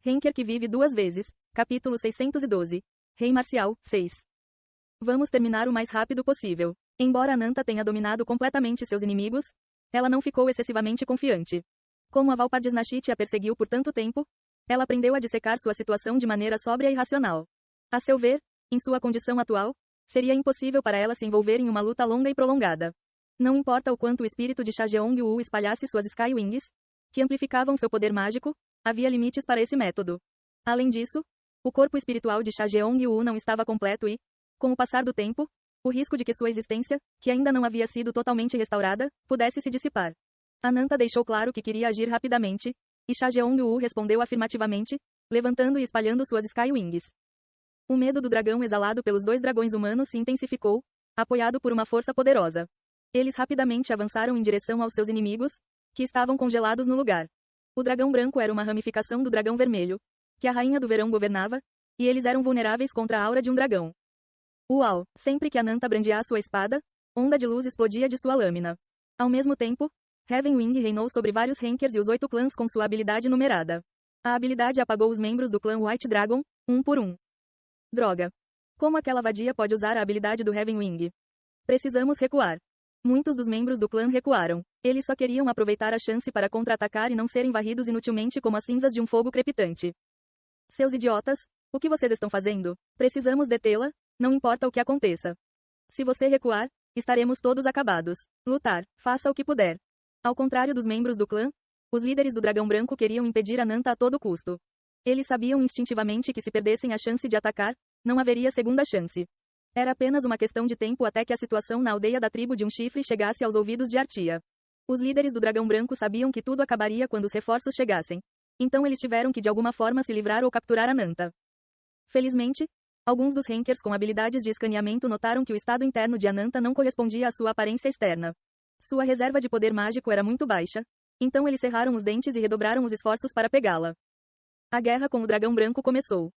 Henker que vive duas vezes. Capítulo 612. Rei Marcial, 6. Vamos terminar o mais rápido possível. Embora Ananta tenha dominado completamente seus inimigos, ela não ficou excessivamente confiante. Como a Valpardisnashit a perseguiu por tanto tempo, ela aprendeu a dissecar sua situação de maneira sóbria e racional. A seu ver, em sua condição atual, seria impossível para ela se envolver em uma luta longa e prolongada. Não importa o quanto o espírito de Shajeong-Wu espalhasse suas Sky Wings, que amplificavam seu poder mágico, havia limites para esse método. Além disso, o corpo espiritual de Shajeong-Wu não estava completo e, com o passar do tempo, o risco de que sua existência, que ainda não havia sido totalmente restaurada, pudesse se dissipar. Ananta deixou claro que queria agir rapidamente, e Shajeong-Wu respondeu afirmativamente, levantando e espalhando suas Sky Wings. O medo do dragão exalado pelos dois dragões humanos se intensificou, apoiado por uma força poderosa. Eles rapidamente avançaram em direção aos seus inimigos, que estavam congelados no lugar. O dragão branco era uma ramificação do dragão vermelho, que a rainha do verão governava, e eles eram vulneráveis contra a aura de um dragão. Uau! Sempre que Ananta brandia sua espada, onda de luz explodia de sua lâmina. Ao mesmo tempo, Heavenwing reinou sobre vários Henkers e os 8 clãs com sua habilidade numerada. A habilidade apagou os membros do clã White Dragon, um por um. Droga! Como aquela vadia pode usar a habilidade do Heavenwing? Precisamos recuar. Muitos dos membros do clã recuaram. Eles só queriam aproveitar a chance para contra-atacar e não serem varridos inutilmente como as cinzas de um fogo crepitante. Seus idiotas, o que vocês estão fazendo? Precisamos detê-la, não importa o que aconteça. Se você recuar, estaremos todos acabados. Lutar, faça o que puder. Ao contrário dos membros do clã, os líderes do Dragão Branco queriam impedir Ananta a todo custo. Eles sabiam instintivamente que se perdessem a chance de atacar, não haveria segunda chance. Era apenas uma questão de tempo até que a situação na aldeia da tribo de um chifre chegasse aos ouvidos de Artia. Os líderes do Dragão Branco sabiam que tudo acabaria quando os reforços chegassem. Então eles tiveram que de alguma forma se livrar ou capturar Ananta. Felizmente, alguns dos Henkers com habilidades de escaneamento notaram que o estado interno de Ananta não correspondia à sua aparência externa. Sua reserva de poder mágico era muito baixa, então eles cerraram os dentes e redobraram os esforços para pegá-la. A guerra com o Dragão Branco começou.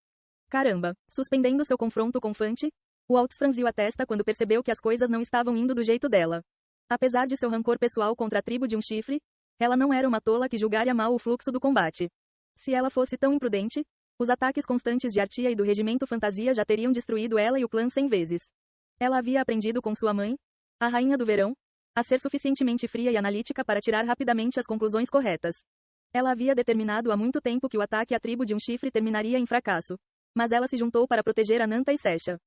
Caramba! Suspendendo seu confronto com Fante, o Waltz franziu a testa quando percebeu que as coisas não estavam indo do jeito dela. Apesar de seu rancor pessoal contra a tribo de um chifre, ela não era uma tola que julgaria mal o fluxo do combate. Se ela fosse tão imprudente, os ataques constantes de Artia e do Regimento Fantasia já teriam destruído ela e o clã 100 vezes. Ela havia aprendido com sua mãe, a Rainha do Verão, a ser suficientemente fria e analítica para tirar rapidamente as conclusões corretas. Ela havia determinado há muito tempo que o ataque à tribo de um chifre terminaria em fracasso, mas ela se juntou para proteger Ananta e Sesha.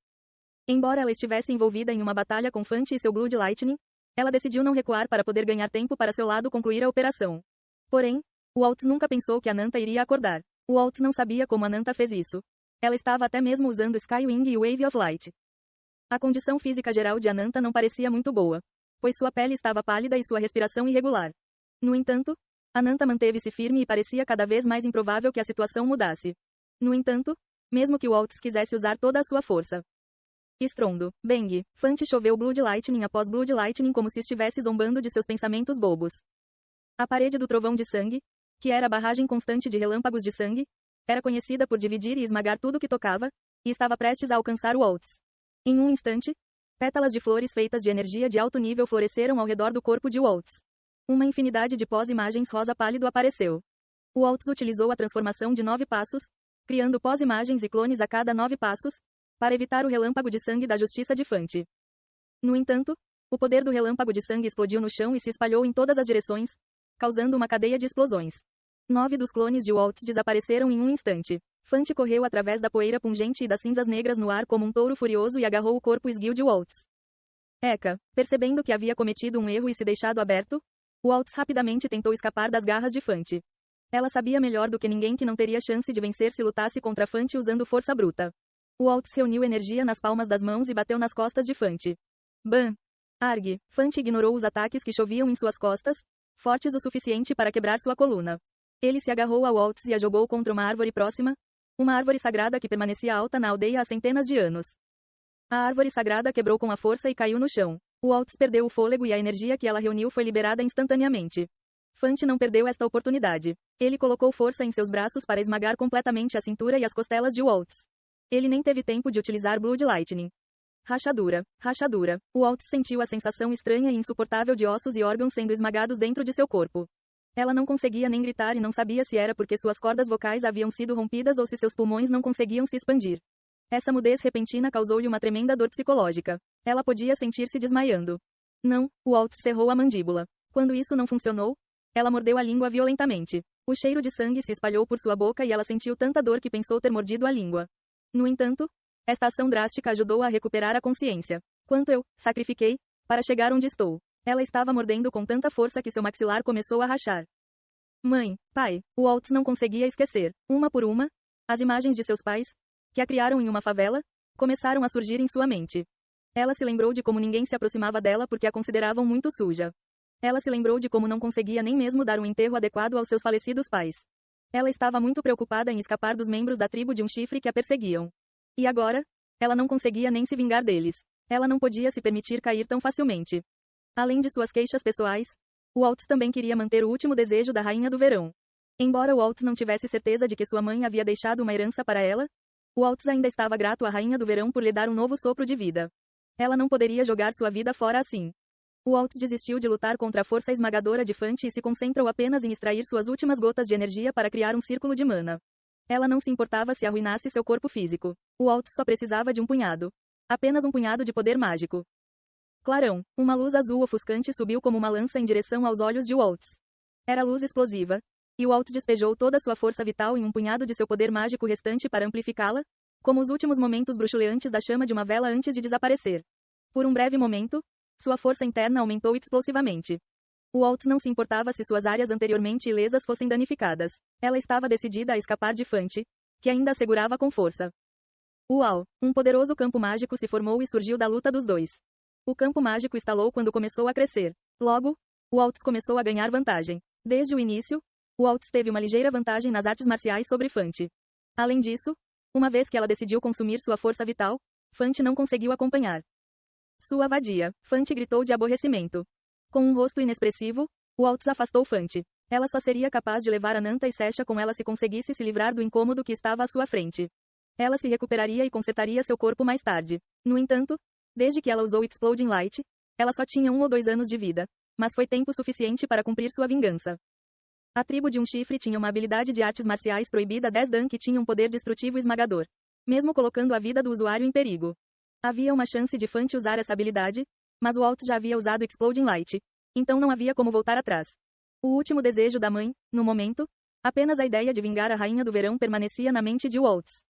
Embora ela estivesse envolvida em uma batalha com Fante e seu Blood Lightning, ela decidiu não recuar para poder ganhar tempo para seu lado concluir a operação. Porém, o Waltz nunca pensou que Ananta iria acordar. O Waltz não sabia como Ananta fez isso. Ela estava até mesmo usando Skywing e Wave of Light. A condição física geral de Ananta não parecia muito boa, pois sua pele estava pálida e sua respiração irregular. No entanto, Ananta manteve-se firme e parecia cada vez mais improvável que a situação mudasse. No entanto, mesmo que o Waltz quisesse usar toda a sua força. Estrondo, bang, Fante choveu Blood Lightning após Blood Lightning como se estivesse zombando de seus pensamentos bobos. A parede do trovão de sangue, que era a barragem constante de relâmpagos de sangue, era conhecida por dividir e esmagar tudo que tocava, e estava prestes a alcançar o Waltz. Em um instante, pétalas de flores feitas de energia de alto nível floresceram ao redor do corpo de Waltz. Uma infinidade de pós-imagens rosa pálido apareceu. O Waltz utilizou a transformação de 9 passos, criando pós-imagens e clones a cada 9 passos, para evitar o relâmpago de sangue da justiça de Fante. No entanto, o poder do relâmpago de sangue explodiu no chão e se espalhou em todas as direções, causando uma cadeia de explosões. 9 dos clones de Waltz desapareceram em um instante. Fante correu através da poeira pungente e das cinzas negras no ar como um touro furioso e agarrou o corpo esguio de Waltz. Eka, percebendo que havia cometido um erro e se deixado aberto, Waltz rapidamente tentou escapar das garras de Fante. Ela sabia melhor do que ninguém que não teria chance de vencer se lutasse contra Fante usando força bruta. Waltz reuniu energia nas palmas das mãos e bateu nas costas de Fante. Bam! Arg! Fante ignorou os ataques que choviam em suas costas, fortes o suficiente para quebrar sua coluna. Ele se agarrou a Waltz e a jogou contra uma árvore próxima, uma árvore sagrada que permanecia alta na aldeia há centenas de anos. A árvore sagrada quebrou com a força e caiu no chão. Waltz perdeu o fôlego e a energia que ela reuniu foi liberada instantaneamente. Fante não perdeu esta oportunidade. Ele colocou força em seus braços para esmagar completamente a cintura e as costelas de Waltz. Ele nem teve tempo de utilizar Blood Lightning. Rachadura, rachadura. O Waltz sentiu a sensação estranha e insuportável de ossos e órgãos sendo esmagados dentro de seu corpo. Ela não conseguia nem gritar e não sabia se era porque suas cordas vocais haviam sido rompidas ou se seus pulmões não conseguiam se expandir. Essa mudez repentina causou-lhe uma tremenda dor psicológica. Ela podia sentir-se desmaiando. Não, Waltz cerrou a mandíbula. Quando isso não funcionou, ela mordeu a língua violentamente. O cheiro de sangue se espalhou por sua boca e ela sentiu tanta dor que pensou ter mordido a língua. No entanto, esta ação drástica ajudou a recuperar a consciência. Quanto eu sacrifiquei para chegar onde estou. Ela estava mordendo com tanta força que seu maxilar começou a rachar. Mãe, pai, Waltz não conseguia esquecer, uma por uma, as imagens de seus pais, que a criaram em uma favela, começaram a surgir em sua mente. Ela se lembrou de como ninguém se aproximava dela porque a consideravam muito suja. Ela se lembrou de como não conseguia nem mesmo dar um enterro adequado aos seus falecidos pais. Ela estava muito preocupada em escapar dos membros da tribo de um chifre que a perseguiam. E agora, ela não conseguia nem se vingar deles. Ela não podia se permitir cair tão facilmente. Além de suas queixas pessoais, Waltz também queria manter o último desejo da Rainha do Verão. Embora Waltz não tivesse certeza de que sua mãe havia deixado uma herança para ela, Waltz ainda estava grato à Rainha do Verão por lhe dar um novo sopro de vida. Ela não poderia jogar sua vida fora assim. Waltz desistiu de lutar contra a força esmagadora de Fante e se concentrou apenas em extrair suas últimas gotas de energia para criar um círculo de mana. Ela não se importava se arruinasse seu corpo físico. Waltz só precisava de um punhado. Apenas um punhado de poder mágico. Clarão, uma luz azul ofuscante subiu como uma lança em direção aos olhos de Waltz. Era luz explosiva, e Waltz despejou toda sua força vital em um punhado de seu poder mágico restante para amplificá-la, como os últimos momentos bruxuleantes da chama de uma vela antes de desaparecer. Por um breve momento, sua força interna aumentou explosivamente. Waltz não se importava se suas áreas anteriormente ilesas fossem danificadas. Ela estava decidida a escapar de Fante, que ainda a segurava com força. Uau! Um poderoso campo mágico se formou e surgiu da luta dos dois. O campo mágico estalou quando começou a crescer. Logo, Waltz começou a ganhar vantagem. Desde o início, Waltz teve uma ligeira vantagem nas artes marciais sobre Fante. Além disso, uma vez que ela decidiu consumir sua força vital, Fante não conseguiu acompanhar. Sua vadia, Fante gritou de aborrecimento. Com um rosto inexpressivo, Waltz afastou Fante. Ela só seria capaz de levar Ananta e Sesha com ela se conseguisse se livrar do incômodo que estava à sua frente. Ela se recuperaria e consertaria seu corpo mais tarde. No entanto, desde que ela usou Exploding Light, ela só tinha 1 ou 2 anos de vida, mas foi tempo suficiente para cumprir sua vingança. A tribo de um chifre tinha uma habilidade de artes marciais proibida 10 Dan que tinha um poder destrutivo esmagador, mesmo colocando a vida do usuário em perigo. Havia uma chance de Fante usar essa habilidade, mas Waltz já havia usado Exploding Light, então não havia como voltar atrás. O último desejo da mãe, no momento, apenas a ideia de vingar a Rainha do Verão permanecia na mente de Waltz.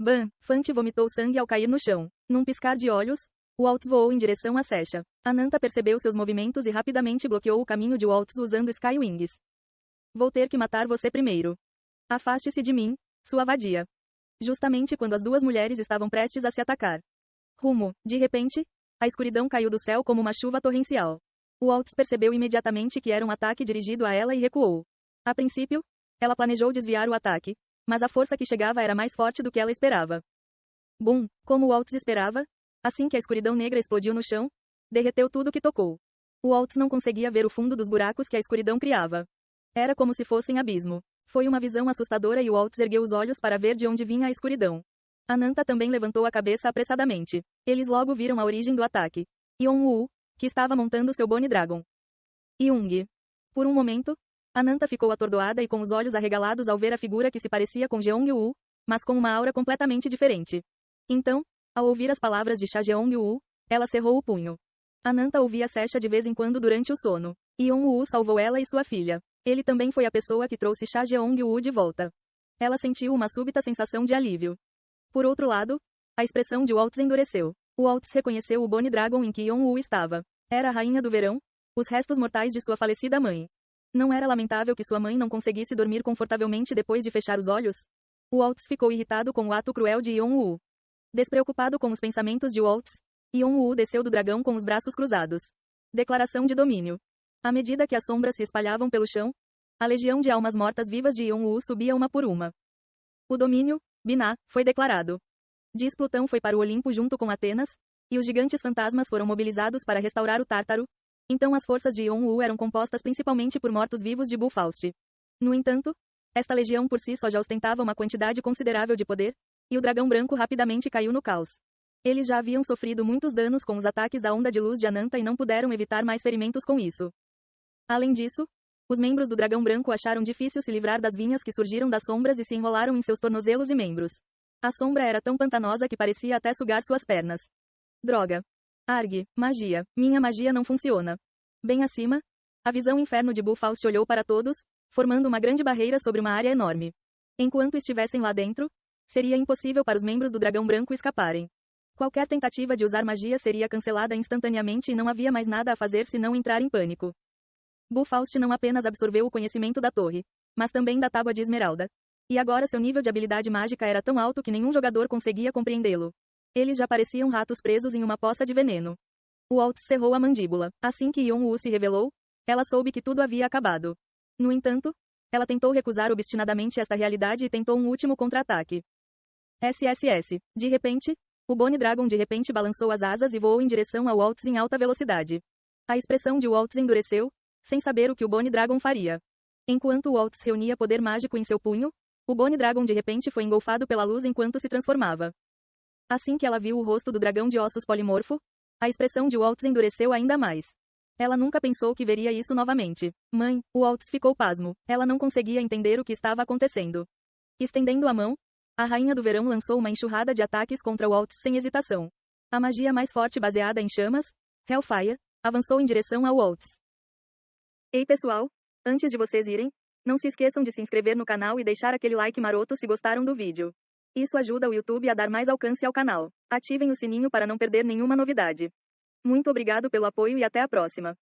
Bam! Fante vomitou sangue ao cair no chão. Num piscar de olhos, Waltz voou em direção a Sesha. Ananta percebeu seus movimentos e rapidamente bloqueou o caminho de Waltz usando Sky Wings. Vou ter que matar você primeiro. Afaste-se de mim, sua vadia. Justamente quando as duas mulheres estavam prestes a se atacar. De repente, a escuridão caiu do céu como uma chuva torrencial. Waltz percebeu imediatamente que era um ataque dirigido a ela e recuou. A princípio, ela planejou desviar o ataque, mas a força que chegava era mais forte do que ela esperava. Bum! Como Waltz esperava, assim que a escuridão negra explodiu no chão, derreteu tudo que tocou. Waltz não conseguia ver o fundo dos buracos que a escuridão criava. Era como se fossem abismo. Foi uma visão assustadora e Waltz ergueu os olhos para ver de onde vinha a escuridão. Ananta também levantou a cabeça apressadamente. Eles logo viram a origem do ataque. Yeon-woo, que estava montando seu Bone Dragon. Young. Por um momento, Ananta ficou atordoada e com os olhos arregalados ao ver a figura que se parecia com Jeong-woo, mas com uma aura completamente diferente. Então, ao ouvir as palavras de Cha Jeong-woo, ela cerrou o punho. Ananta ouvia Sesha de vez em quando durante o sono. Yeon-woo salvou ela e sua filha. Ele também foi a pessoa que trouxe Cha Jeong-woo de volta. Ela sentiu uma súbita sensação de alívio. Por outro lado, a expressão de Waltz endureceu. Waltz reconheceu o Bone Dragon em que Yeon-woo estava. Era a Rainha do Verão, os restos mortais de sua falecida mãe. Não era lamentável que sua mãe não conseguisse dormir confortavelmente depois de fechar os olhos? Waltz ficou irritado com o ato cruel de Yeon-woo. Despreocupado com os pensamentos de Waltz, Yeon-woo desceu do dragão com os braços cruzados. Declaração de domínio. À medida que as sombras se espalhavam pelo chão, a legião de almas mortas-vivas de Yeon-woo subia uma por uma. O domínio, Binah, foi declarado. Diz Plutão foi para o Olimpo junto com Atenas, e os gigantes fantasmas foram mobilizados para restaurar o Tártaro. Então as forças de Yeon-woo eram compostas principalmente por mortos-vivos de Bifrost. No entanto, esta legião por si só já ostentava uma quantidade considerável de poder, e o dragão branco rapidamente caiu no caos. Eles já haviam sofrido muitos danos com os ataques da onda de luz de Ananta e não puderam evitar mais ferimentos com isso. Além disso, Os membros do dragão branco acharam difícil se livrar das vinhas que surgiram das sombras e se enrolaram em seus tornozelos e membros. A sombra era tão pantanosa que parecia até sugar suas pernas. Droga. Arg, magia. Minha magia não funciona. Bem acima, a visão inferno de Buffaust olhou para todos, formando uma grande barreira sobre uma área enorme. Enquanto estivessem lá dentro, seria impossível para os membros do dragão branco escaparem. Qualquer tentativa de usar magia seria cancelada instantaneamente e não havia mais nada a fazer senão entrar em pânico. Buffaust não apenas absorveu o conhecimento da torre, mas também da tábua de esmeralda. E agora seu nível de habilidade mágica era tão alto que nenhum jogador conseguia compreendê-lo. Eles já pareciam ratos presos em uma poça de veneno. Waltz cerrou a mandíbula. Assim que Yon-Woo se revelou, ela soube que tudo havia acabado. No entanto, ela tentou recusar obstinadamente esta realidade e tentou um último contra-ataque. SSS. De repente, o Bone Dragon de repente balançou as asas e voou em direção a Waltz em alta velocidade. A expressão de Waltz endureceu, sem saber o que o Bone Dragon faria. Enquanto Waltz reunia poder mágico em seu punho, o Bone Dragon de repente foi engolfado pela luz enquanto se transformava. Assim que ela viu o rosto do dragão de ossos polimorfo, a expressão de Waltz endureceu ainda mais. Ela nunca pensou que veria isso novamente. Mãe, Waltz ficou pasmo. Ela não conseguia entender o que estava acontecendo. Estendendo a mão, a Rainha do Verão lançou uma enxurrada de ataques contra Waltz sem hesitação. A magia mais forte baseada em chamas, Hellfire, avançou em direção a Waltz. Ei pessoal, antes de vocês irem, não se esqueçam de se inscrever no canal e deixar aquele like maroto se gostaram do vídeo. Isso ajuda o YouTube a dar mais alcance ao canal. Ativem o sininho para não perder nenhuma novidade. Muito obrigado pelo apoio e até a próxima.